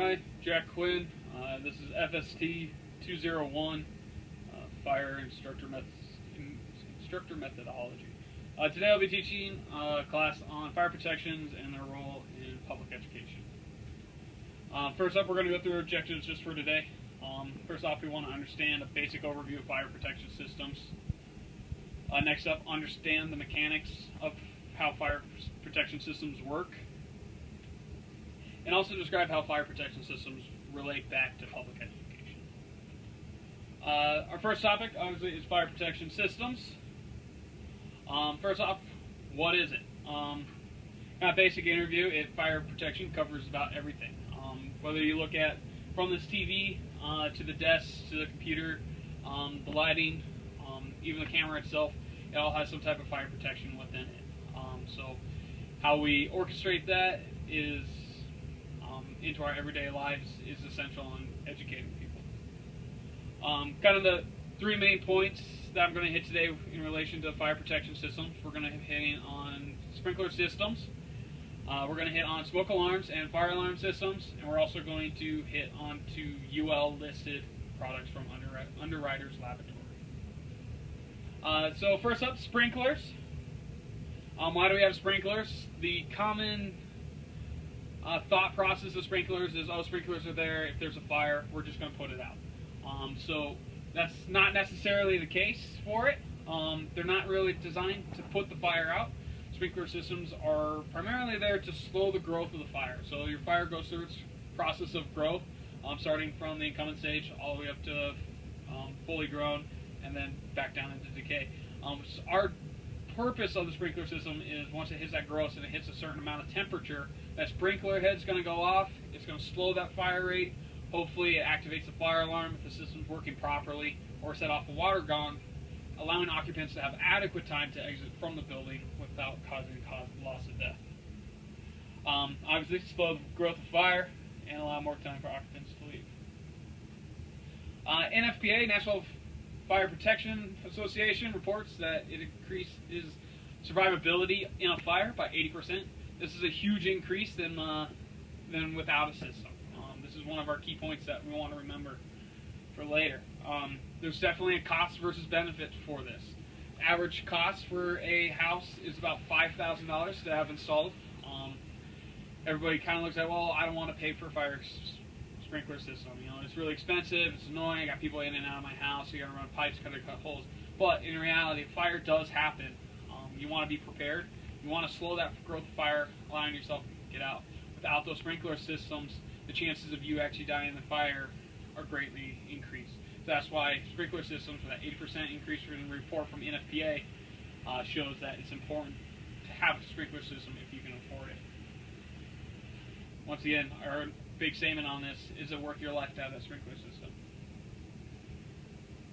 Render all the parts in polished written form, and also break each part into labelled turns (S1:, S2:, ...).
S1: Hi, Jack Quinn. This is FST 201, Fire Instructor Methodology. Today I'll be teaching a class on fire protections and their role in public education. First up, we're going to go through objectives just for today. First off, we want to understand a basic overview of fire protection systems. Next up, understand the mechanics of how fire protection systems work. And also describe how fire protection systems relate back to public education. Our first topic, obviously, is fire protection systems. First off, what is it? Kind of basic overview, fire protection covers about everything. Whether you look at from this TV to the desk, to the computer, the lighting, even the camera itself, it all has some type of fire protection within it. So how we orchestrate that is into our everyday lives is essential in educating people. Kind of the three main points that I'm going to hit today in relation to fire protection systems. We're going to hit on sprinkler systems. We're going to hit on smoke alarms and fire alarm systems, and we're also going to hit on two UL listed products from Underwriters Laboratory. So first up, sprinklers. Why do we have sprinklers? The common thought process of sprinklers is, oh, sprinklers are there. If there's a fire, we're just going to put it out. So that's not necessarily the case for it. They're not really designed to put the fire out. Sprinkler systems are primarily there to slow the growth of the fire. So your fire goes through its process of growth, starting from the incoming stage all the way up to fully grown, and then back down into decay. Our purpose of the sprinkler system is once it hits that growth and it hits a certain amount of temperature, that sprinkler head's going to go off. It's going to slow that fire rate. Hopefully it activates the fire alarm if the system's working properly, or set off a water gun, allowing occupants to have adequate time to exit from the building without causing loss of death. Obviously, slow the growth of fire and allow more time for occupants to leave. NFPA, National Fire Protection Association, reports that it increases survivability in a fire by 80%. This is a huge increase than without a system. This is one of our key points that we want to remember for later. There's definitely a cost versus benefit for this. Average cost for a house is about $5,000 to have installed. Everybody kind of looks at, well, I don't want to pay for a fire sprinkler system. You know, it's really expensive, it's annoying, I got people in and out of my house, you got to run pipes, got to cut holes. But in reality, if fire does happen, you want to be prepared. You want to slow that growth of fire, allowing yourself to get out. Without those sprinkler systems, the chances of you actually dying in the fire are greatly increased. So that's why sprinkler systems, with that 80% increase in the report from NFPA, shows that it's important to have a sprinkler system if you can afford it. Once again, our big statement on this, is it worth your life to have that sprinkler system?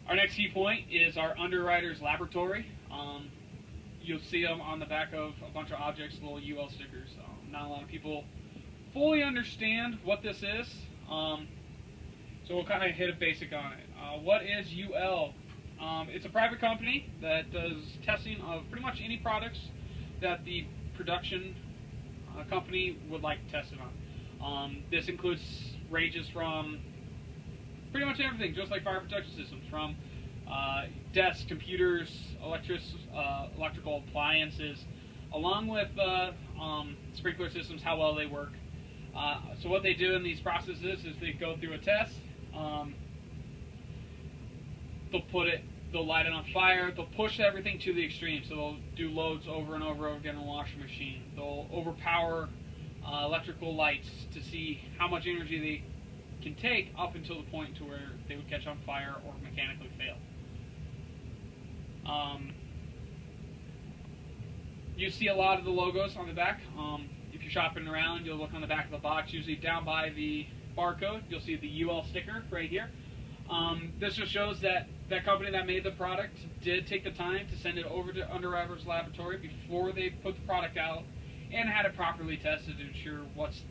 S1: Our next key point is our Underwriters Laboratory. You'll see them on the back of a bunch of objects, little UL stickers. Not a lot of people fully understand what this is, so we'll kind of hit a basic on it. What is UL? It's a private company that does testing of pretty much any products that the production company would like to test it on. This includes ranges from pretty much everything, just like fire protection systems, from desks, computers, electrical appliances, along with sprinkler systems, how well they work. So what they do in these processes is they go through a test. They'll light it on fire. They'll push everything to the extreme. So they'll do loads over and over again in a washing machine. They'll overpower electrical lights to see how much energy they can take up until the point to where they would catch on fire or mechanically fail. You see a lot of the logos on the back. If you're shopping around, you'll look on the back of the box, usually down by the barcode, you'll see the UL sticker right here. This just shows that that company that made the product did take the time to send it over to Underwriters Laboratory before they put the product out and had it properly tested to ensure what's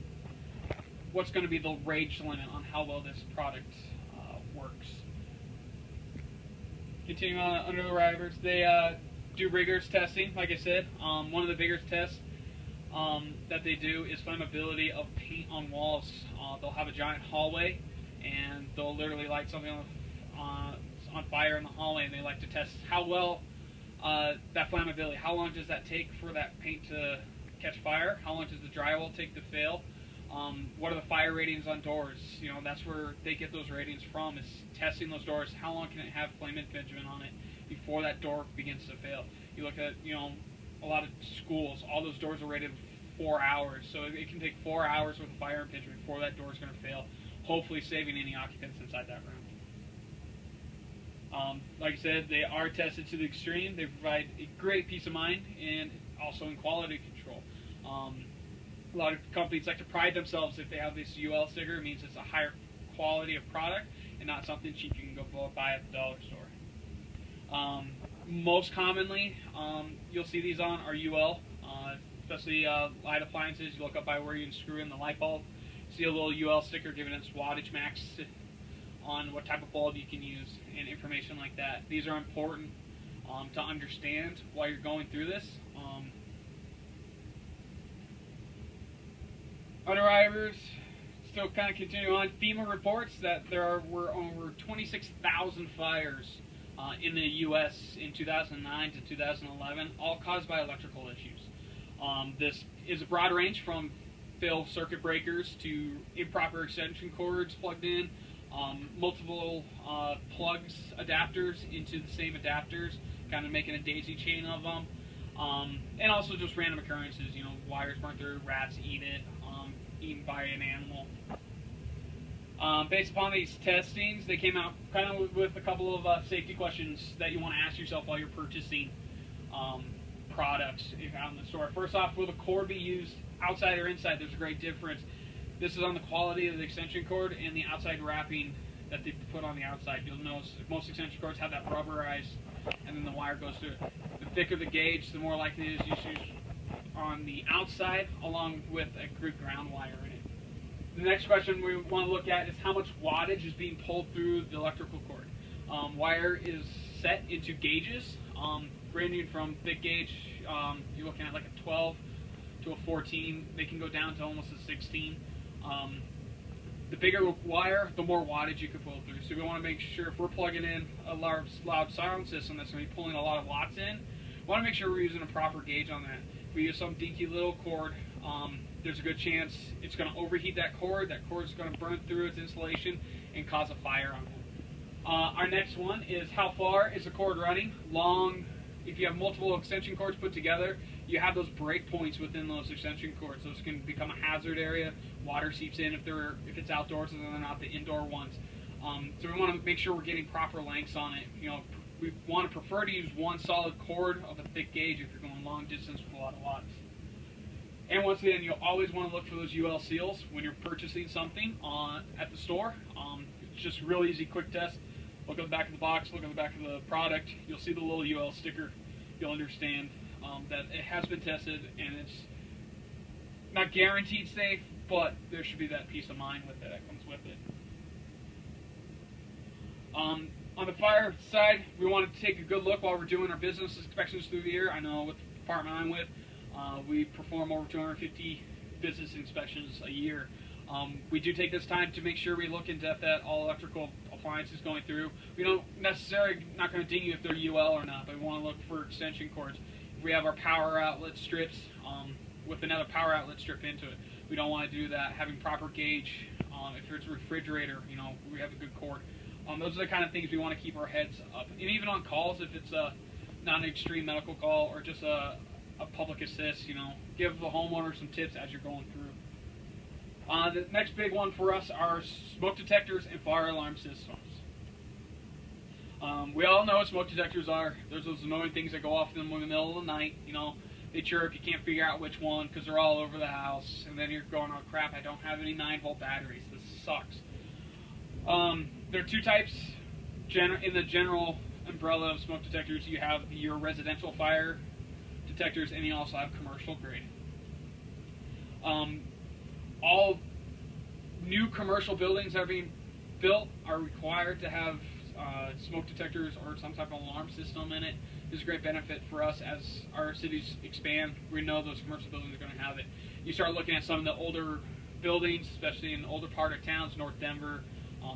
S1: going to be the range limit on how well this product works. Continuing on Underwriters, they do rigorous testing, like I said. One of the biggest tests that they do is flammability of paint on walls. they'll have a giant hallway, and they'll literally light something on fire in the hallway, and they like to test how well that flammability, how long does that take for that paint to catch fire, how long does the drywall take to fail, what are the fire ratings on doors. You know, that's where they get those ratings from, is testing those doors. How long can it have flame impingement on it before that door begins to fail? You look at, you know, a lot of schools, all those doors are rated 4 hours, so it can take 4 hours with a fire impingement before that door is going to fail, hopefully saving any occupants inside that room. Like I said, they are tested to the extreme. They provide a great peace of mind and also in quality control. A lot of companies like to pride themselves if they have this UL sticker. It means it's a higher quality of product and not something cheap you can go buy at the dollar store. Most commonly, you'll see these on are UL, especially light appliances. You look up by where you can screw in the light bulb. See a little UL sticker giving its wattage max on what type of bulb you can use and information like that. These are important to understand while you're going through this. Underwriters, still kind of continue on. FEMA reports that there were over 26,000 fires in the U.S. in 2009 to 2011, all caused by electrical issues. This is a broad range from failed circuit breakers to improper extension cords plugged in, multiple plugs, adapters into the same adapters, kind of making a daisy chain of them, and also just random occurrences, you know, wires burn through, rats eat it, eaten by an animal. Based upon these testings, they came out kind of with a couple of safety questions that you want to ask yourself while you're purchasing products out in the store. First off, will the cord be used outside or inside? There's a great difference. This is on the quality of the extension cord and the outside wrapping that they put on the outside. You'll notice most extension cords have that rubberized, and then the wire goes through it. The thicker the gauge, the more likely it is used on the outside, along with a good ground wire in it. The next question we want to look at is how much wattage is being pulled through the electrical cord. Wire is set into gauges, ranging from thick gauge, you're looking at like a 12 to a 14. They can go down to almost a 16. The bigger wire, the more wattage you can pull through. So we want to make sure if we're plugging in a loud sound system that's going to be pulling a lot of watts in, we want to make sure we're using a proper gauge on that. If we use some dinky little cord, there's a good chance it's going to overheat that cord. That cord is going to burn through its insulation and cause a fire on it. Our next one is how far is the cord running? Long. If you have multiple extension cords put together, you have those break points within those extension cords. Those can become a hazard area. Water seeps in if it's outdoors and they're not the indoor ones. So we want to make sure we're getting proper lengths on it. You know, we want to prefer to use one solid cord of a thick gauge if you're going long distance with a lot of watts. And once again, you'll always want to look for those UL seals when you're purchasing something at the store. It's just a real easy, quick test. Look at the back of the box, look at the back of the product. You'll see the little UL sticker. You'll understand that it has been tested, and it's not guaranteed safe, but there should be that peace of mind with it that comes with it. On the fire side, we want to take a good look while we're doing our business inspections through the year. I know with the department I'm with, we perform over 250 business inspections a year. We do take this time to make sure we look in depth at all electrical appliances going through. We don't necessarily not going to ding you if they're UL or not, but we want to look for extension cords. If we have our power outlet strips with another power outlet strip into it, we don't want to do that. Having proper gauge, if it's a refrigerator, you know, we have a good cord. Those are the kind of things we want to keep our heads up. And even on calls, if it's not an extreme medical call or just a public assist, you know, give the homeowner some tips as you're going through. The next big one for us are smoke detectors and fire alarm systems. We all know what smoke detectors are. There's those annoying things that go off in the middle of the night. You know, they chirp, you can't figure out which one because they're all over the house. And then you're going, oh crap, I don't have any 9-volt batteries. This sucks. There are two types in the general umbrella of smoke detectors. You have your residential fire detectors, and you also have commercial grade. All new commercial buildings that are being built are required to have smoke detectors or some type of alarm system in it. This is a great benefit for us as our cities expand. We know those commercial buildings are going to have it. You start looking at some of the older buildings, especially in older part of towns, North Denver,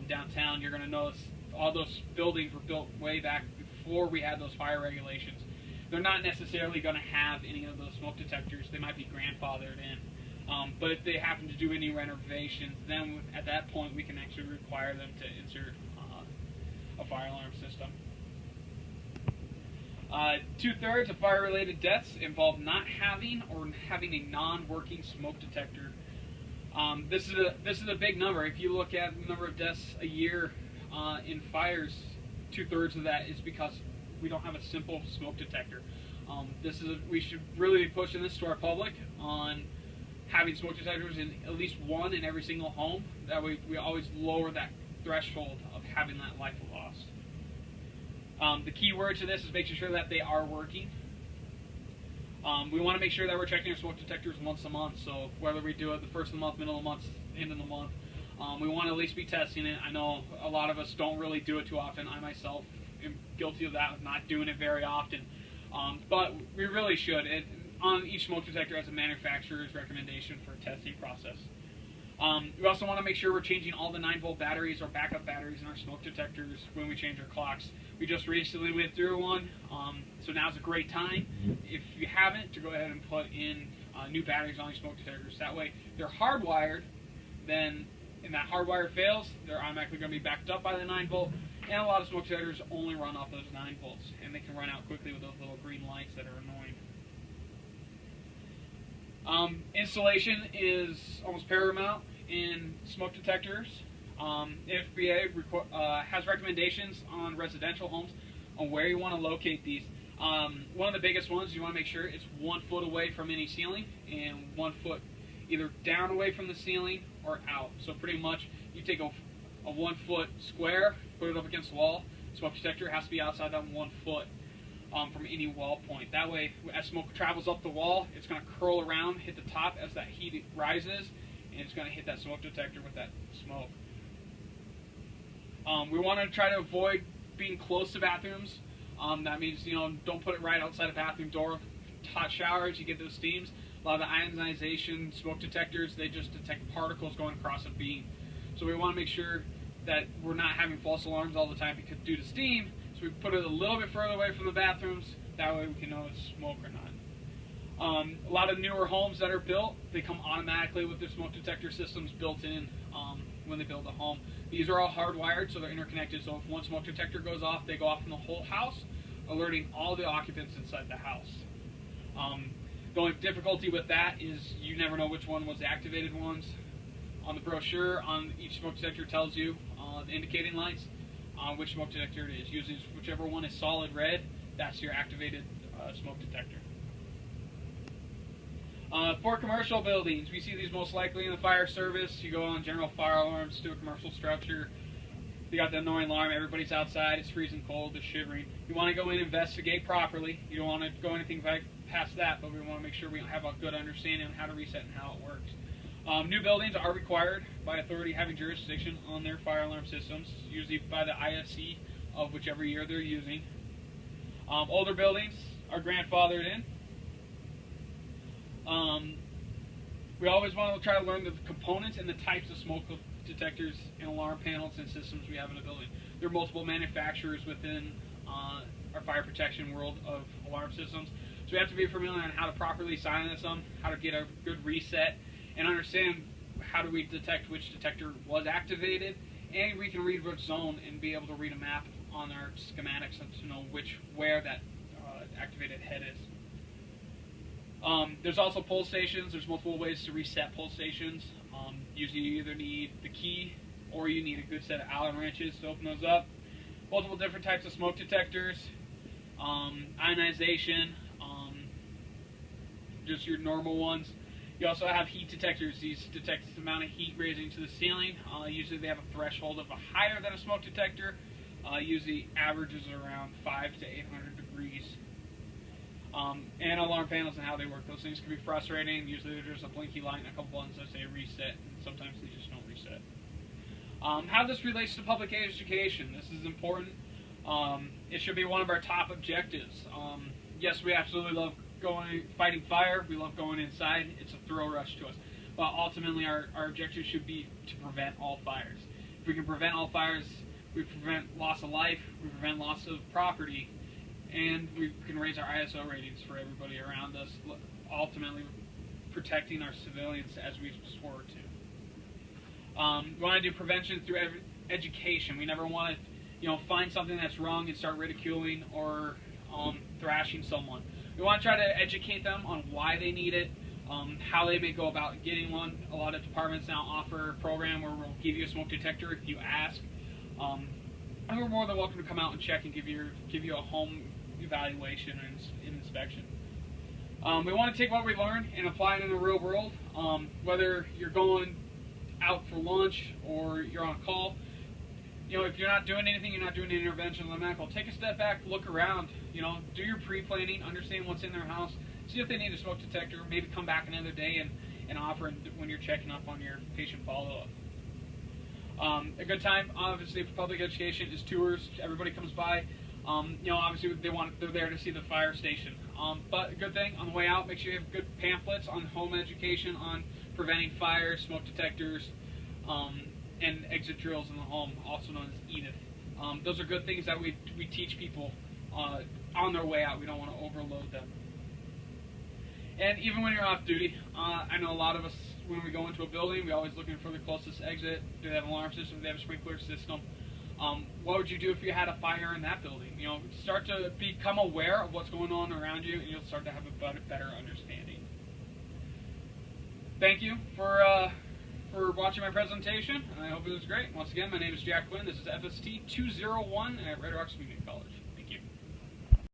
S1: downtown, you're going to notice all those buildings were built way back before we had those fire regulations. They're not necessarily going to have any of those smoke detectors. They might be grandfathered in. But if they happen to do any renovations, then at that point we can actually require them to insert a fire alarm system. 2/3 of fire-related deaths involve not having or having a non-working smoke detector. This is a big number. If you look at the number of deaths a year in fires, 2/3 of that is because we don't have a simple smoke detector. We should really be pushing this to our public on having smoke detectors in at least one in every single home. That way we always lower that threshold of having that life lost. The key word to this is making sure that they are working. We want to make sure that we're checking our smoke detectors once a month, so whether we do it the first of the month, middle of the month, end of the month, we want to at least be testing it. I know a lot of us don't really do it too often. I myself am guilty of that, of not doing it very often. But we really should. On each smoke detector has a manufacturer's recommendation for a testing process. We also want to make sure we're changing all the 9-volt batteries or backup batteries in our smoke detectors when we change our clocks. We just recently went through one, so now's a great time, if you haven't, to go ahead and put in new batteries on your smoke detectors. That way they're hardwired, then and that hardwire fails, they're automatically going to be backed up by the 9-volt, and a lot of smoke detectors only run off those 9 volts, and they can run out quickly with those little green lights that are annoying. Installation is almost paramount in smoke detectors. FBA has recommendations on residential homes on where you want to locate these. One of the biggest ones, you want to make sure it's 1 foot away from any ceiling and 1 foot either down away from the ceiling or out. So pretty much you take a 1 foot square, put it up against the wall. Smoke detector has to be outside that 1 foot from any wall point. That way, as smoke travels up the wall, it's going to curl around, hit the top as that heat rises, and it's going to hit that smoke detector with that smoke. We want to try to avoid being close to bathrooms. That means, don't put it right outside a bathroom door. Hot showers, you get those steams. A lot of the ionization smoke detectors, they just detect particles going across a beam. So we want to make sure that we're not having false alarms all the time because due to steam. So we put it a little bit further away from the bathrooms. That way we can know it's smoke or not. A lot of newer homes that are built, they come automatically with their smoke detector systems built in when they build a home. These are all hardwired, so they're interconnected. So if one smoke detector goes off, they go off in the whole house, alerting all the occupants inside the house. The only difficulty with that is you never know which one was the activated ones. On the brochure, on each smoke detector tells you the indicating lights which smoke detector it is. Usually whichever one is solid red, that's your activated smoke detector. For commercial buildings, we see these most likely in the fire service. You go on general fire alarms to a commercial structure. You got the annoying alarm, everybody's outside, it's freezing cold, it's shivering. You want to go in and investigate properly. You don't want to go anything past that, but we want to make sure we have a good understanding on how to reset and how it works. New buildings are required by authority having jurisdiction on their fire alarm systems, usually by the IFC of whichever year they're using. Older buildings are grandfathered in. We always want to try to learn the components and the types of smoke detectors and alarm panels and systems we have in a building. There are multiple manufacturers within our fire protection world of alarm systems, so we have to be familiar on how to properly silence them, how to get a good reset, and understand how do we detect which detector was activated, and we can read which zone and be able to read a map on our schematics to know where that activated head is. There's also pull stations. There's multiple ways to reset pull stations. Usually you either need the key or you need a good set of Allen wrenches to open those up. Multiple different types of smoke detectors, ionization, just your normal ones. You also have heat detectors. These detect the amount of heat raising to the ceiling. Usually they have a threshold of higher than a smoke detector. Usually averages around 500 to 800 degrees. And alarm panels and how they work. Those things can be frustrating. Usually there's a blinky light and a couple buttons that say reset, and sometimes they just don't reset. How this relates to public education. This is important. It should be one of our top objectives. Yes, we absolutely love fighting fire. We love going inside. It's a thrill rush to us. but ultimately our objective should be to prevent all fires. If we can prevent all fires, we prevent loss of life, we prevent loss of property, and we can raise our ISO ratings for everybody around us, ultimately protecting our civilians as we swore to. We want to do prevention through education. We never want to, find something that's wrong and start ridiculing or thrashing someone. We want to try to educate them on why they need it, how they may go about getting one. A lot of departments now offer a program where we'll give you a smoke detector if you ask. And we're more than welcome to come out and check and give you a home evaluation and inspection. We want to take what we learn and apply it in the real world. Whether you're going out for lunch or you're on a call, if you're not doing anything, you're not doing an intervention in the medical, take a step back, look around, do your pre-planning, understand what's in their house, see if they need a smoke detector, maybe come back another day and offer when you're checking up on your patient follow-up. A good time, obviously, for public education is tours. Everybody comes by. Obviously they're there to see the fire station. But a good thing, on the way out, make sure you have good pamphlets on home education, on preventing fires, smoke detectors, and exit drills in the home, also known as EDIF. Those are good things that we teach people on their way out. We don't want to overload them. And even when you're off duty, I know a lot of us, when we go into a building, we're always looking for the closest exit. Do they have an alarm system? Do they have a sprinkler system? What would you do if you had a fire in that building? Start to become aware of what's going on around you, and you'll start to have a better understanding. Thank you for watching my presentation. I hope it was great. Once again, my name is Jack Quinn. This is FST 201 at Red Rocks Community College.